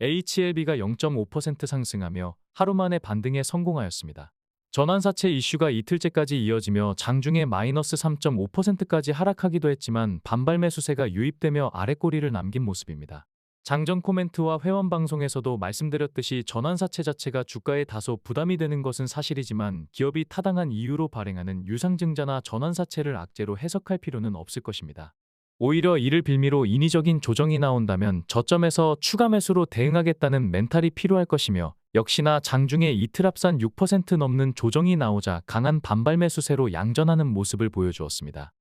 HLB가 0.5% 상승하며 하루 만에 반등에 성공하였습니다. 전환사채 이슈가 이틀째까지 이어지며 장중에 마이너스 3.5%까지 하락하기도 했지만 반발 매수세가 유입되며 아랫꼬리를 남긴 모습입니다. 장전 코멘트와 회원 방송에서도 말씀드렸듯이 전환사채 자체가 주가에 다소 부담이 되는 것은 사실이지만 기업이 타당한 이유로 발행하는 유상증자나 전환사채를 악재로 해석할 필요는 없을 것입니다. 오히려 이를 빌미로 인위적인 조정이 나온다면 저점에서 추가 매수로 대응하겠다는 멘탈이 필요할 것이며 역시나 장중에 이틀 합산 6% 넘는 조정이 나오자 강한 반발 매수세로 양전하는 모습을 보여주었습니다.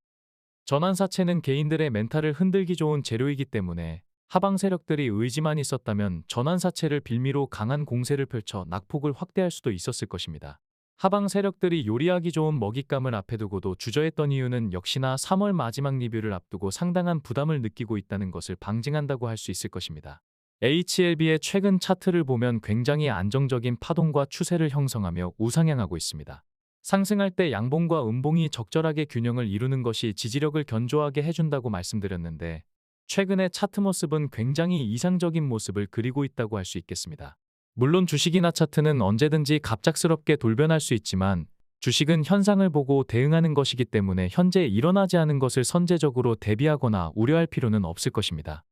전환사채는 개인들의 멘탈을 흔들기 좋은 재료이기 때문에 하방 세력들이 의지만 있었다면 전환사채를 빌미로 강한 공세를 펼쳐 낙폭을 확대할 수도 있었을 것입니다. 하방 세력들이 요리하기 좋은 먹잇감을 앞에 두고도 주저했던 이유는 역시나 3월 마지막 리뷰를 앞두고 상당한 부담을 느끼고 있다는 것을 방증한다고 할 수 있을 것입니다. HLB의 최근 차트를 보면 굉장히 안정적인 파동과 추세를 형성하며 우상향하고 있습니다. 상승할 때 양봉과 음봉이 적절하게 균형을 이루는 것이 지지력을 견조하게 해준다고 말씀드렸는데 최근의 차트 모습은 굉장히 이상적인 모습을 그리고 있다고 할 수 있겠습니다. 물론 주식이나 차트는 언제든지 갑작스럽게 돌변할 수 있지만 주식은 현상을 보고 대응하는 것이기 때문에 현재 일어나지 않은 것을 선제적으로 대비하거나 우려할 필요는 없을 것입니다.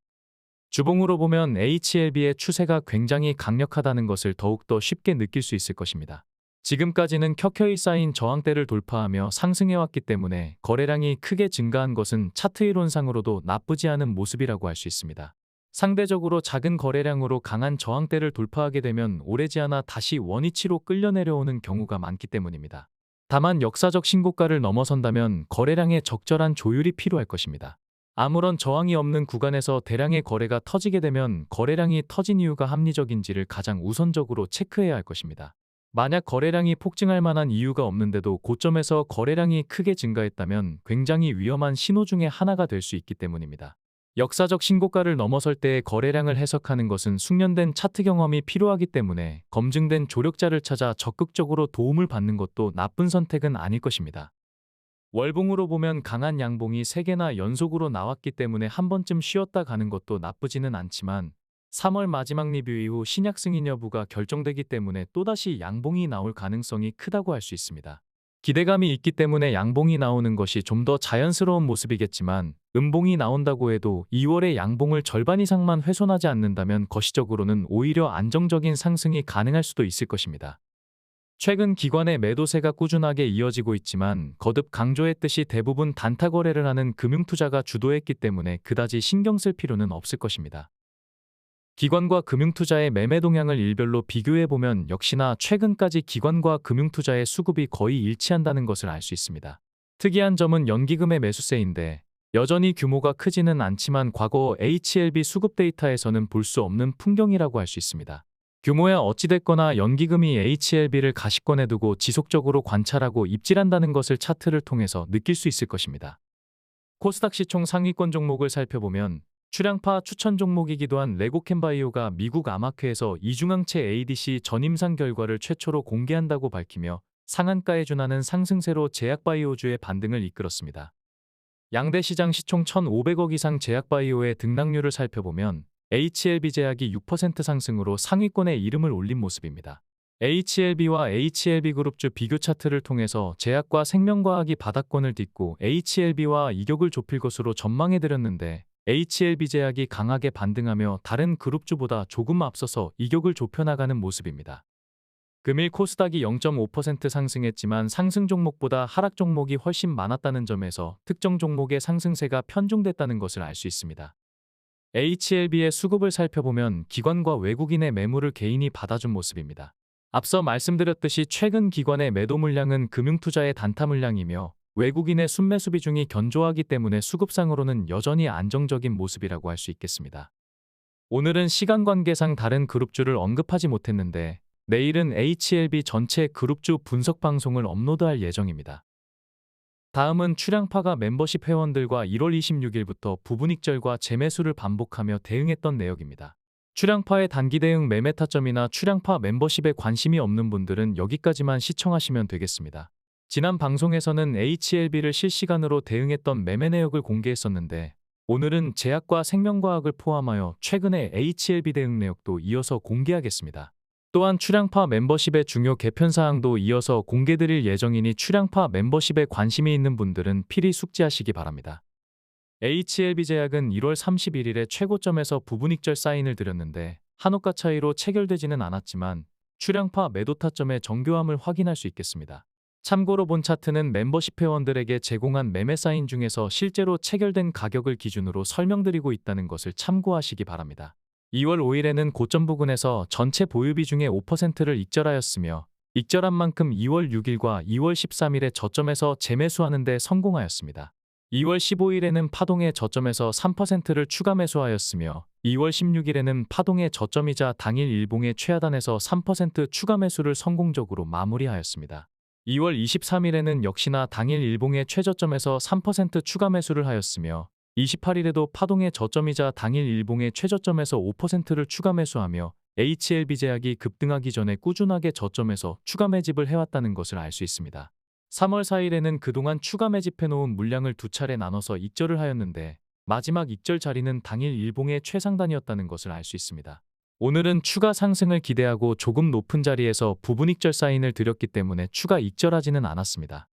주봉으로 보면 HLB의 추세가 굉장히 강력하다는 것을 더욱더 쉽게 느낄 수 있을 것입니다. 지금까지는 켜켜이 쌓인 저항대를 돌파하며 상승해왔기 때문에 거래량이 크게 증가한 것은 차트 이론상으로도 나쁘지 않은 모습이라고 할 수 있습니다. 상대적으로 작은 거래량으로 강한 저항대를 돌파하게 되면 오래지 않아 다시 원위치로 끌려 내려오는 경우가 많기 때문입니다. 다만 역사적 신고가를 넘어선다면 거래량의 적절한 조율이 필요할 것입니다. 아무런 저항이 없는 구간에서 대량의 거래가 터지게 되면 거래량이 터진 이유가 합리적인지를 가장 우선적으로 체크해야 할 것입니다. 만약 거래량이 폭증할 만한 이유가 없는데도 고점에서 거래량이 크게 증가했다면 굉장히 위험한 신호 중에 하나가 될 수 있기 때문입니다. 역사적 신고가를 넘어설 때의 거래량을 해석하는 것은 숙련된 차트 경험이 필요하기 때문에 검증된 조력자를 찾아 적극적으로 도움을 받는 것도 나쁜 선택은 아닐 것입니다. 월봉으로 보면 강한 양봉이 3개나 연속으로 나왔기 때문에 한 번쯤 쉬었다 가는 것도 나쁘지는 않지만 3월 마지막 리뷰 이후 신약 승인 여부가 결정되기 때문에 또다시 양봉이 나올 가능성이 크다고 할 수 있습니다. 기대감이 있기 때문에 양봉이 나오는 것이 좀 더 자연스러운 모습이겠지만 음봉이 나온다고 해도 2월의 양봉을 절반 이상만 훼손하지 않는다면 거시적으로는 오히려 안정적인 상승이 가능할 수도 있을 것입니다. 최근 기관의 매도세가 꾸준하게 이어지고 있지만 거듭 강조했듯이 대부분 단타 거래를 하는 금융투자가 주도했기 때문에 그다지 신경 쓸 필요는 없을 것입니다. 기관과 금융투자의 매매 동향을 일별로 비교해보면 역시나 최근까지 기관과 금융투자의 수급이 거의 일치한다는 것을 알 수 있습니다. 특이한 점은 연기금의 매수세인데 여전히 규모가 크지는 않지만 과거 HLB 수급 데이터에서는 볼 수 없는 풍경이라고 할 수 있습니다. 규모야 어찌됐거나 연기금이 HLB를 가시권에 두고 지속적으로 관찰하고 입질한다는 것을 차트를 통해서 느낄 수 있을 것입니다. 코스닥 시총 상위권 종목을 살펴보면 출향파 추천 종목이기도 한 레고캠바이오가 미국 암학회에서 이중항체 ADC 전임상 결과를 최초로 공개한다고 밝히며 상한가에 준하는 상승세로 제약바이오주의 반등을 이끌었습니다. 양대 시장 시총 1,500억 이상 제약바이오의 등락률을 살펴보면 HLB 제약이 6% 상승으로 상위권에 이름을 올린 모습입니다. HLB와 HLB그룹주 비교 차트를 통해서 제약과 생명과학이 바닥권을 딛고 HLB와 이격을 좁힐 것으로 전망해드렸는데 HLB 제약이 강하게 반등하며 다른 그룹주보다 조금 앞서서 이격을 좁혀나가는 모습입니다. 금일 코스닥이 0.5% 상승했지만 상승 종목보다 하락 종목이 훨씬 많았다는 점에서 특정 종목의 상승세가 편중됐다는 것을 알 수 있습니다. HLB의 수급을 살펴보면 기관과 외국인의 매물을 개인이 받아준 모습입니다. 앞서 말씀드렸듯이 최근 기관의 매도 물량은 금융투자의 단타 물량이며 외국인의 순매수 비중이 견조하기 때문에 수급상으로는 여전히 안정적인 모습이라고 할 수 있겠습니다. 오늘은 시간 관계상 다른 그룹주를 언급하지 못했는데 내일은 HLB 전체 그룹주 분석 방송을 업로드할 예정입니다. 다음은 출향파가 멤버십 회원들과 1월 26일부터 부분익절과 재매수를 반복하며 대응했던 내역입니다. 출향파의 단기 대응 매매 타점이나 출향파 멤버십에 관심이 없는 분들은 여기까지만 시청하시면 되겠습니다. 지난 방송에서는 HLB를 실시간으로 대응했던 매매 내역을 공개했었는데 오늘은 제약과 생명과학을 포함하여 최근의 HLB 대응 내역도 이어서 공개하겠습니다. 또한 출향파 멤버십의 중요 개편 사항도 이어서 공개드릴 예정이니 출향파 멤버십에 관심이 있는 분들은 필히 숙지하시기 바랍니다. HLB 제약은 1월 31일에 최고점에서 부분익절 사인을 드렸는데 한호가 차이로 체결되지는 않았지만 출향파 매도 타점의 정교함을 확인할 수 있겠습니다. 참고로 본 차트는 멤버십 회원들에게 제공한 매매 사인 중에서 실제로 체결된 가격을 기준으로 설명드리고 있다는 것을 참고하시기 바랍니다. 2월 5일에는 고점 부근에서 전체 보유비 중에 5%를 익절하였으며 익절한 만큼 2월 6일과 2월 13일에 저점에서 재매수하는 데 성공하였습니다. 2월 15일에는 파동의 저점에서 3%를 추가 매수하였으며 2월 16일에는 파동의 저점이자 당일 일봉의 최하단에서 3% 추가 매수를 성공적으로 마무리하였습니다. 2월 23일에는 역시나 당일 일봉의 최저점에서 3% 추가 매수를 하였으며 28일에도 파동의 저점이자 당일 일봉의 최저점에서 5%를 추가 매수하며 HLB 제약이 급등하기 전에 꾸준하게 저점에서 추가 매집을 해왔다는 것을 알 수 있습니다. 3월 4일에는 그동안 추가 매집해놓은 물량을 두 차례 나눠서 익절을 하였는데 마지막 익절 자리는 당일 일봉의 최상단이었다는 것을 알 수 있습니다. 오늘은 추가 상승을 기대하고 조금 높은 자리에서 부분 익절 사인을 드렸기 때문에 추가 익절하지는 않았습니다.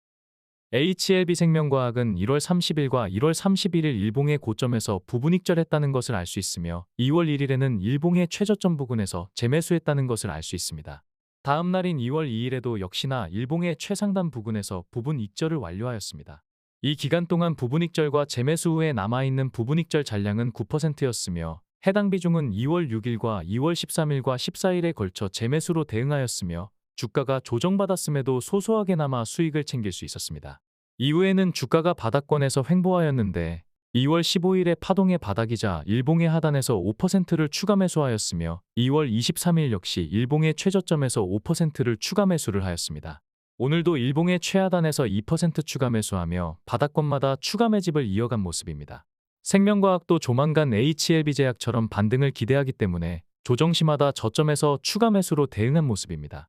HLB 생명과학은 1월 30일과 1월 31일 일봉의 고점에서 부분 익절했다는 것을 알 수 있으며 2월 1일에는 일봉의 최저점 부근에서 재매수했다는 것을 알 수 있습니다. 다음 날인 2월 2일에도 역시나 일봉의 최상단 부근에서 부분 익절을 완료하였습니다. 이 기간 동안 부분 익절과 재매수 후에 남아있는 부분 익절 잔량은 9%였으며 해당 비중은 2월 6일과 2월 13일과 14일에 걸쳐 재매수로 대응하였으며 주가가 조정받았음에도 소소하게나마 수익을 챙길 수 있었습니다. 이후에는 주가가 바닥권에서 횡보하였는데 2월 15일에 파동의 바닥이자 일봉의 하단에서 5%를 추가 매수하였으며 2월 23일 역시 일봉의 최저점에서 5%를 추가 매수를 하였습니다. 오늘도 일봉의 최하단에서 2% 추가 매수하며 바닥권마다 추가 매집을 이어간 모습입니다. 생명과학도 조만간 HLB 제약처럼 반등을 기대하기 때문에 조정시마다 저점에서 추가 매수로 대응한 모습입니다.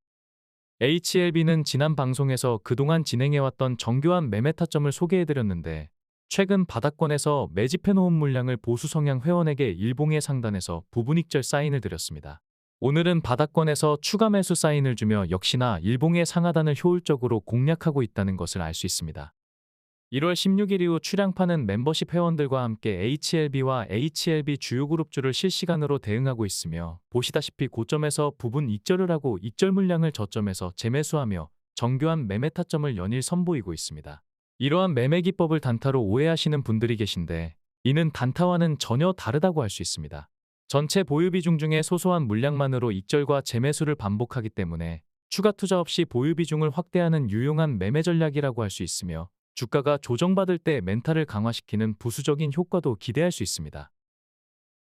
HLB는 지난 방송에서 그동안 진행해왔던 정교한 매매 타점을 소개해드렸는데 최근 바닥권에서 매집해놓은 물량을 보수 성향 회원에게 일봉의 상단에서 부분 익절 사인을 드렸습니다. 오늘은 바닥권에서 추가 매수 사인을 주며 역시나 일봉의 상하단을 효율적으로 공략하고 있다는 것을 알 수 있습니다. 1월 16일 이후 출향파는 멤버십 회원들과 함께 HLB와 HLB 주요 그룹주를 실시간으로 대응하고 있으며 보시다시피 고점에서 부분 익절을 하고 익절 물량을 저점에서 재매수하며 정교한 매매 타점을 연일 선보이고 있습니다. 이러한 매매 기법을 단타로 오해하시는 분들이 계신데 이는 단타와는 전혀 다르다고 할 수 있습니다. 전체 보유 비중 중에 소소한 물량만으로 익절과 재매수를 반복하기 때문에 추가 투자 없이 보유 비중을 확대하는 유용한 매매 전략이라고 할 수 있으며 주가가 조정받을 때 멘탈을 강화시키는 부수적인 효과도 기대할 수 있습니다.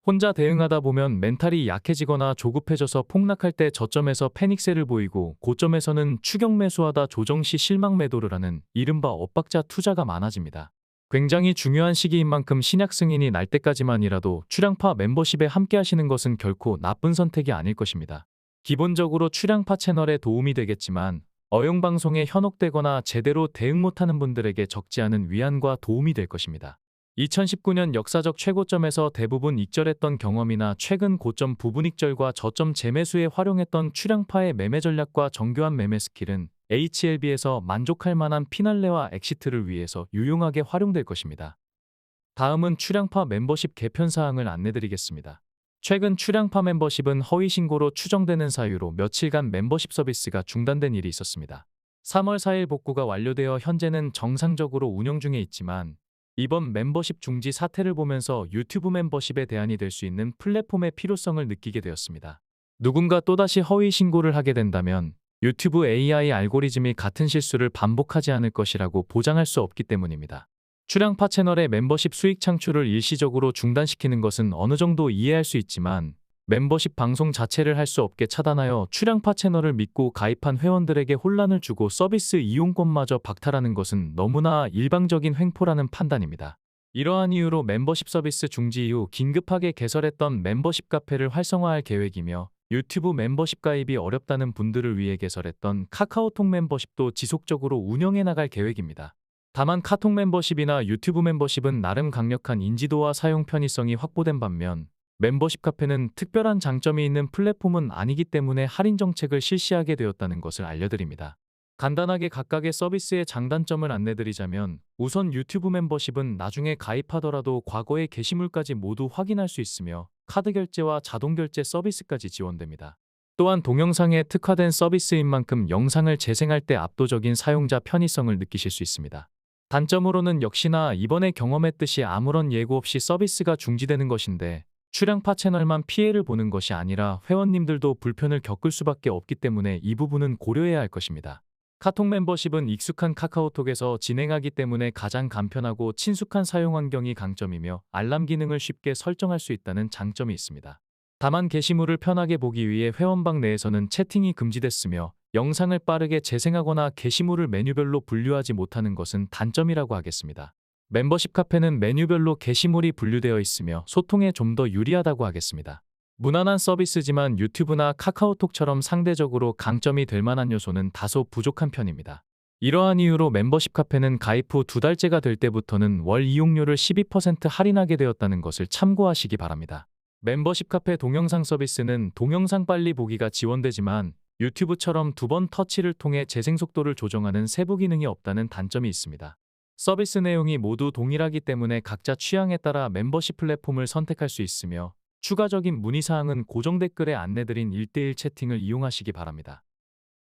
혼자 대응하다 보면 멘탈이 약해지거나 조급해져서 폭락할 때 저점에서 패닉세를 보이고 고점에서는 추격 매수하다 조정 시 실망 매도를 하는 이른바 엇박자 투자가 많아집니다. 굉장히 중요한 시기인 만큼 신약 승인이 날 때까지만이라도 출향파 멤버십에 함께 하시는 것은 결코 나쁜 선택이 아닐 것입니다. 기본적으로 출향파 채널에 도움이 되겠지만 어용방송에 현혹되거나 제대로 대응 못하는 분들에게 적지 않은 위안과 도움이 될 것입니다. 2019년 역사적 최고점에서 대부분 익절했던 경험이나 최근 고점 부분 익절과 저점 재매수에 활용했던 출향파의 매매 전략과 정교한 매매 스킬은 HLB에서 만족할 만한 피날레와 엑시트를 위해서 유용하게 활용될 것입니다. 다음은 출향파 멤버십 개편 사항을 안내드리겠습니다. 최근 출향파 멤버십은 허위 신고로 추정되는 사유로 며칠간 멤버십 서비스가 중단된 일이 있었습니다. 3월 4일 복구가 완료되어 현재는 정상적으로 운영 중에 있지만 이번 멤버십 중지 사태를 보면서 유튜브 멤버십에 대안이 될 수 있는 플랫폼의 필요성을 느끼게 되었습니다. 누군가 또다시 허위 신고를 하게 된다면 유튜브 AI 알고리즘이 같은 실수를 반복하지 않을 것이라고 보장할 수 없기 때문입니다. 출향파 채널의 멤버십 수익 창출을 일시적으로 중단시키는 것은 어느 정도 이해할 수 있지만 멤버십 방송 자체를 할 수 없게 차단하여 출향파 채널을 믿고 가입한 회원들에게 혼란을 주고 서비스 이용권마저 박탈하는 것은 너무나 일방적인 횡포라는 판단입니다. 이러한 이유로 멤버십 서비스 중지 이후 긴급하게 개설했던 멤버십 카페를 활성화할 계획이며 유튜브 멤버십 가입이 어렵다는 분들을 위해 개설했던 카카오톡 멤버십도 지속적으로 운영해 나갈 계획입니다. 다만 카톡 멤버십이나 유튜브 멤버십은 나름 강력한 인지도와 사용 편의성이 확보된 반면 멤버십 카페는 특별한 장점이 있는 플랫폼은 아니기 때문에 할인 정책을 실시하게 되었다는 것을 알려드립니다. 간단하게 각각의 서비스의 장단점을 안내드리자면 우선 유튜브 멤버십은 나중에 가입하더라도 과거의 게시물까지 모두 확인할 수 있으며 카드 결제와 자동 결제 서비스까지 지원됩니다. 또한 동영상에 특화된 서비스인 만큼 영상을 재생할 때 압도적인 사용자 편의성을 느끼실 수 있습니다. 단점으로는 역시나 이번에 경험했듯이 아무런 예고 없이 서비스가 중지되는 것인데 출연파 채널만 피해를 보는 것이 아니라 회원님들도 불편을 겪을 수밖에 없기 때문에 이 부분은 고려해야 할 것입니다. 카톡 멤버십은 익숙한 카카오톡에서 진행하기 때문에 가장 간편하고 친숙한 사용 환경이 강점이며 알람 기능을 쉽게 설정할 수 있다는 장점이 있습니다. 다만 게시물을 편하게 보기 위해 회원방 내에서는 채팅이 금지됐으며 영상을 빠르게 재생하거나 게시물을 메뉴별로 분류하지 못하는 것은 단점이라고 하겠습니다. 멤버십 카페는 메뉴별로 게시물이 분류되어 있으며 소통에 좀 더 유리하다고 하겠습니다. 무난한 서비스지만 유튜브나 카카오톡처럼 상대적으로 강점이 될 만한 요소는 다소 부족한 편입니다. 이러한 이유로 멤버십 카페는 가입 후 2달째가 될 때부터는 월 이용료를 12% 할인하게 되었다는 것을 참고하시기 바랍니다. 멤버십 카페 동영상 서비스는 동영상 빨리 보기가 지원되지만 유튜브처럼 2번 터치를 통해 재생 속도를 조정하는 세부 기능이 없다는 단점이 있습니다. 서비스 내용이 모두 동일하기 때문에 각자 취향에 따라 멤버십 플랫폼을 선택할 수 있으며 추가적인 문의사항은 고정 댓글에 안내드린 1:1 채팅을 이용하시기 바랍니다.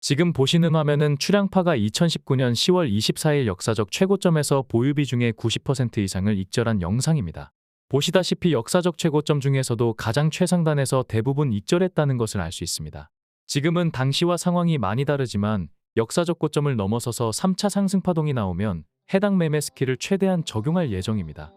지금 보시는 화면은 출양파가 2019년 10월 24일 역사적 최고점에서 보유 비중의 90% 이상을 익절한 영상입니다. 보시다시피 역사적 최고점 중에서도 가장 최상단에서 대부분 익절했다는 것을 알 수 있습니다. 지금은 당시와 상황이 많이 다르지만 역사적 고점을 넘어서서 3차 상승 파동이 나오면 해당 매매 스킬을 최대한 적용할 예정입니다.